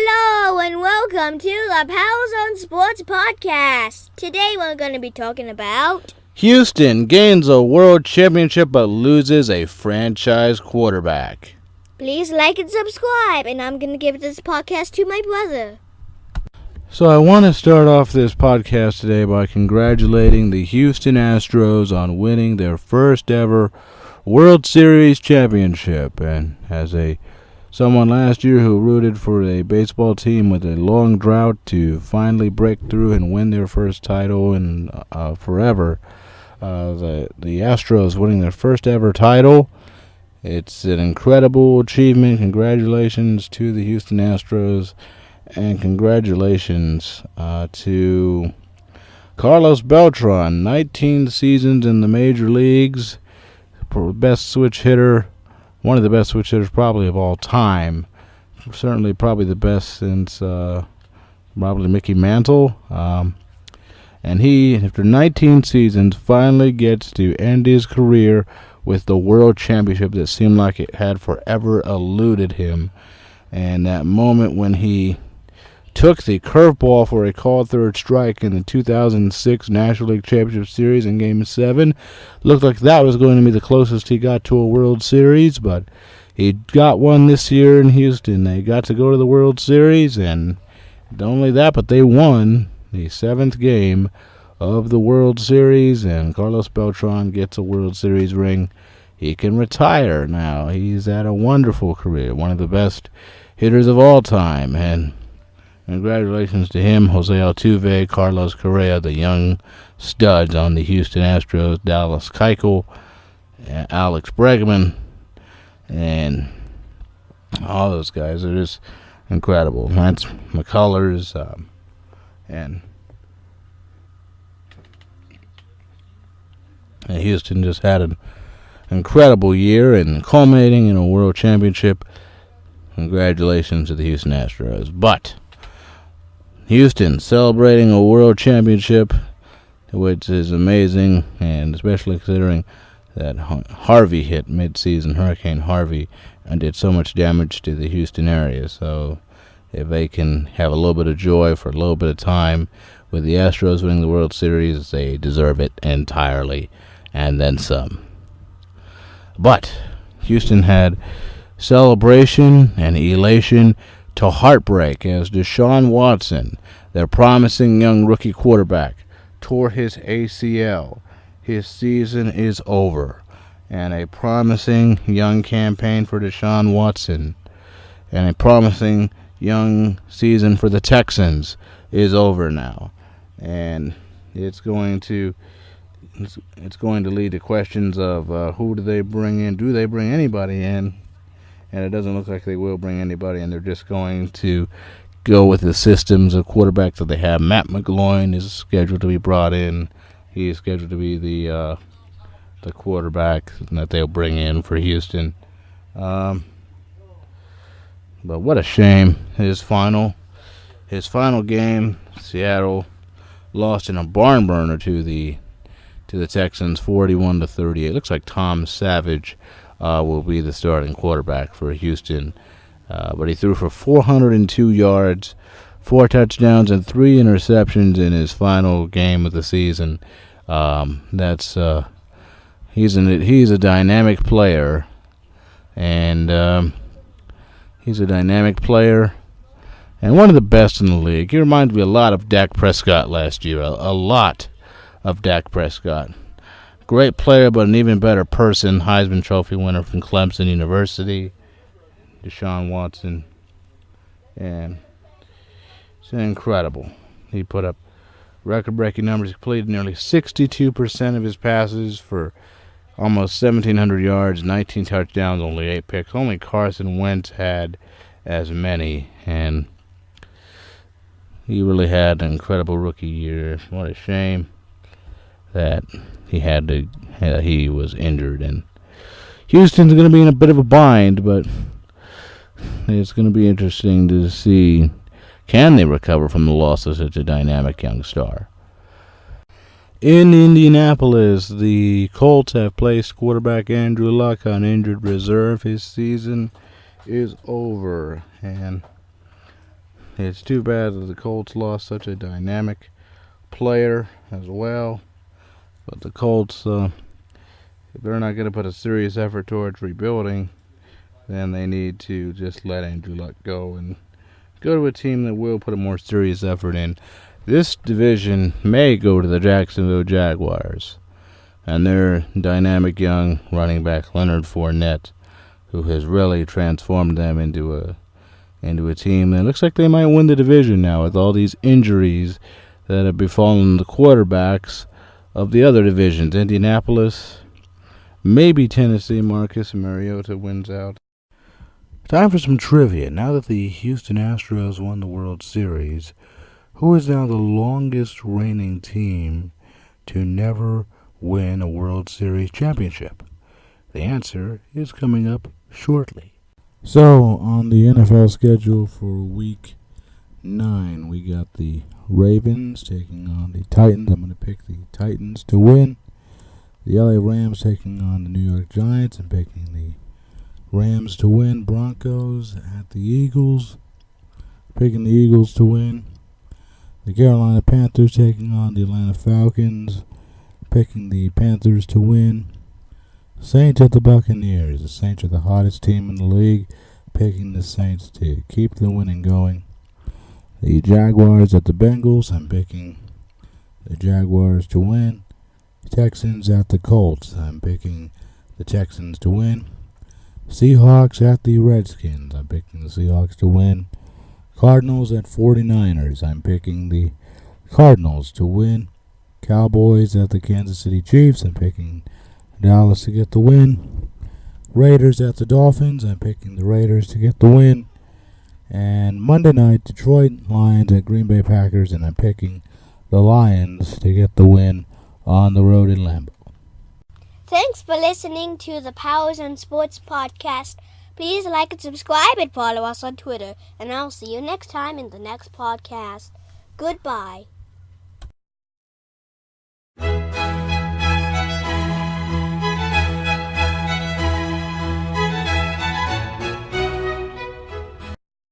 Hello and welcome to the Power Zone Sports Podcast. Today we're going to be talking about Houston gains a world championship but loses a franchise quarterback. Please like and subscribe, and I'm going to give this podcast to my brother. So I want to start off this podcast today by congratulating the Houston Astros on winning their first ever World Series championship. And as someone last year who rooted for a baseball team with a long drought to finally break through and win their first title in forever, the Astros winning their first ever title, it's an incredible achievement. Congratulations to the Houston Astros, and congratulations to Carlos Beltran, 19 seasons in the major leagues, best switch hitter. One of the best switch hitters probably of all time. Certainly probably the best since probably Mickey Mantle. And he, after 19 seasons, finally gets to end his career with the world championship that seemed like it had forever eluded him. And that moment when he took the curveball for a called third strike in the 2006 National League Championship Series in Game 7. Looked like that was going to be the closest he got to a World Series, but he got one this year in Houston. They got to go to the World Series, and not only that, but they won the 7th game of the World Series, and Carlos Beltran gets a World Series ring. He can retire now. He's had a wonderful career, one of the best hitters of all time, and congratulations to him, Jose Altuve, Carlos Correa, the young studs on the Houston Astros, Dallas Keuchel, Alex Bregman, and all those guys are just incredible. Lance McCullers, and Houston just had an incredible year and culminating in a world championship. Congratulations to the Houston Astros. But Houston celebrating a world championship, which is amazing, and especially considering that Harvey hit mid-season, Hurricane Harvey, and did so much damage to the Houston area. So if they can have a little bit of joy for a little bit of time with the Astros winning the World Series, they deserve it entirely, and then some. But Houston had celebration and elation to heartbreak as DeShaun Watson, their promising young rookie quarterback, tore his ACL. His season is over. And a promising young campaign for DeShaun Watson and a promising young season for the Texans is over now. And it's going to lead to questions of who do they bring in? Do they bring anybody in? And it doesn't look like they will bring anybody, and they're just going to go with the systems of quarterbacks that they have. Matt McGloin is scheduled to be brought in. He is scheduled to be the quarterback that they'll bring in for Houston. But what a shame. His final game, Seattle lost in a barn burner to the Texans, 41-38. Looks like Tom Savage will be the starting quarterback for Houston. But he threw for 402 yards, 4 touchdowns, and 3 interceptions in his final game of the season. He's a dynamic player, and he's a dynamic player, and one of the best in the league. He reminds me a lot of Dak Prescott last year, a lot of Dak Prescott. Great player, but an even better person. Heisman Trophy winner from Clemson University, DeShaun Watson. And it's incredible. He put up record-breaking numbers. He completed nearly 62% of his passes for almost 1,700 yards, 19 touchdowns, only 8 picks. Only Carson Wentz had as many. And he really had an incredible rookie year. What a shame that he was injured, and Houston's going to be in a bit of a bind, but it's going to be interesting to see, can they recover from the loss of such a dynamic young star. In Indianapolis, the Colts have placed quarterback Andrew Luck on injured reserve. His season is over, and it's too bad that the Colts lost such a dynamic player as well. But the Colts, if they're not going to put a serious effort towards rebuilding, then they need to just let Andrew Luck go and go to a team that will put a more serious effort in. This division may go to the Jacksonville Jaguars and their dynamic young running back Leonard Fournette, who has really transformed them into a team that looks like they might win the division now with all these injuries that have befallen the quarterbacks of the other divisions. Indianapolis, maybe Tennessee. Marcus Mariota wins out. Time for some trivia. Now that the Houston Astros won the World Series, who is now the longest reigning team to never win a World Series championship? The answer is coming up shortly. So, on the NFL schedule for Week 9, we got the Ravens taking on the Titans. I'm going to pick the Titans to win. The LA Rams taking on the New York Giants. I'm picking the Rams to win. Broncos at the Eagles. Picking the Eagles to win. The Carolina Panthers taking on the Atlanta Falcons. Picking the Panthers to win. Saints at the Buccaneers. The Saints are the hottest team in the league. Picking the Saints to keep the winning going. The Jaguars at the Bengals. I'm picking the Jaguars to win. Texans at the Colts. I'm picking the Texans to win. Seahawks at the Redskins. I'm picking the Seahawks to win. Cardinals at 49ers. I'm picking the Cardinals to win. Cowboys at the Kansas City Chiefs. I'm picking Dallas to get the win. Raiders at the Dolphins. I'm picking the Raiders to get the win. And Monday night, Detroit Lions at Green Bay Packers. And I'm picking the Lions to get the win on the road in Lambeau. Thanks for listening to the Powers on Sports podcast. Please like and subscribe and follow us on Twitter. And I'll see you next time in the next podcast. Goodbye.